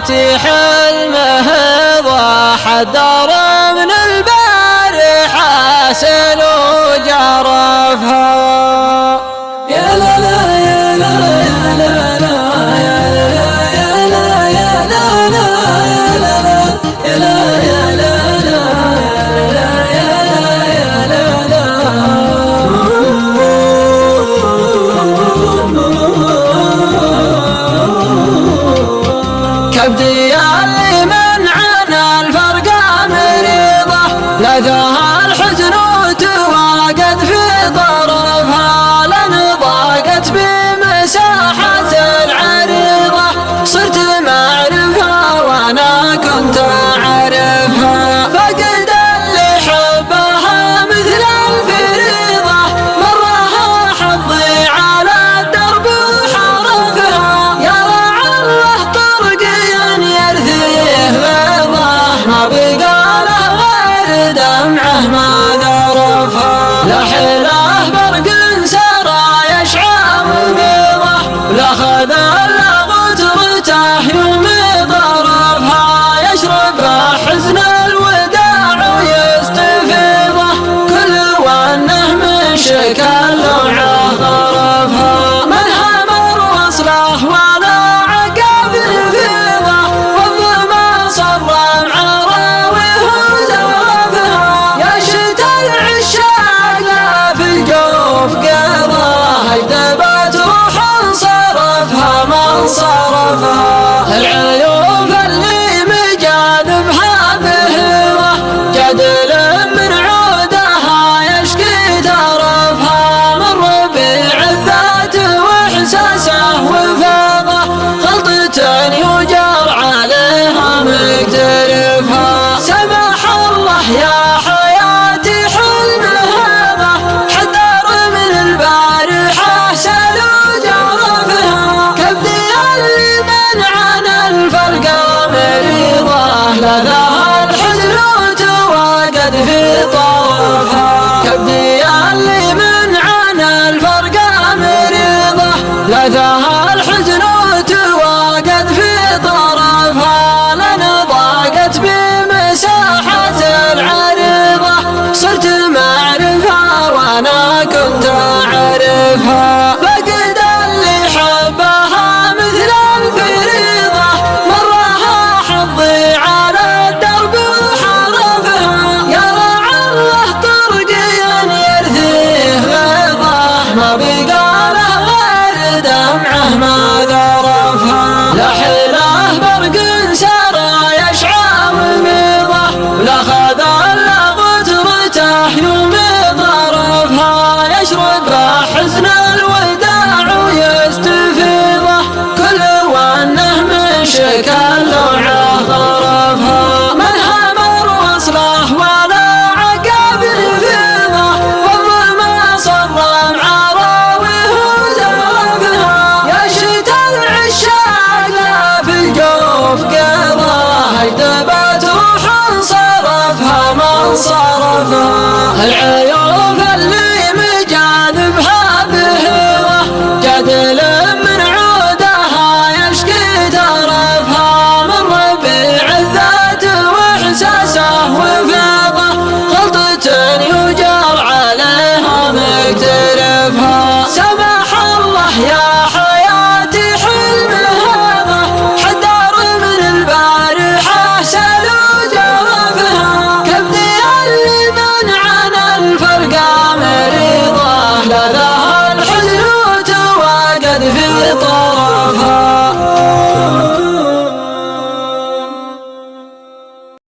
حياتي حلمه وحذر من البارح حاسن وجرفها. يا لا لا يا لا يا لا لا يا لا يا لا لا يا لا يا لا يا لا يا لا لا. كبدي اللي منعنا الفرق مريضة لذاها الحزن وتواجد في طرفها لن ضاقت بمساحة العريضة صرت معرفها وانا كنت اعرفها فقد اللي حبها مثل الفريضة مرها حظي على الدرب وحرفها يا لعله طرقيا يرثيه بيضه ما بقى له غير دمعه ما ذرفها لا حله برق سرى يشعر بيضه لا خذ الا غترته يوم طرفها يشرب حزن الوداع ويستفيضه كل وانه من شكل لوعه ظرفها منها مر وصله ولا عقب فيضه والظما صر معراويه وزرفها يا شتا العشاق لا في الجوف قضاه هيدبت روح انصرفها ما انصرفها العيوب اللي مجاذبها بهوه جدل من عودها يشكي ترفها من ربيع الذات واحساسه وفاضه غلطة يجار عليها مقترفها سمح الله يا حياتي حلم هذا حذر من البارحة سل وجرفها كبدي اللي منعنا الفرق مريضة لذاها الحزن وتواجد في طرفها كبدي اللي منعنا الفرق مريضة لذاها الحزن وتواجد في طرفها لن ضاقت بمساحة العريضة صرت معرفها وانا كنت اعرفها فقد اللي حبها مثل الفريضة مرها حظي على الدرب وحرفها يا لعله طرقيا يرثيه بيضه ما بقى له غير دمعه ما ذرفها لا حله برق سرى يشعر بيضه لا خذ الا غترته يوم طرفها يشرب حزن الوداع ويستفيضه كل وانه من شكل لوعه ظرفها منها مر وصله ولا عقب فيضه والظما صر معراويه وزرفها يا شتا العشاق لا في الجوف قضاه هيدبت روح انصرفها ما انصرفها العيوب اللي مجاذبها بهوه جدل من عودها يشكي ترفها من ربيع الذات واحساسه وفاضه غلطة يجار عليها مقترفها سمح الله يا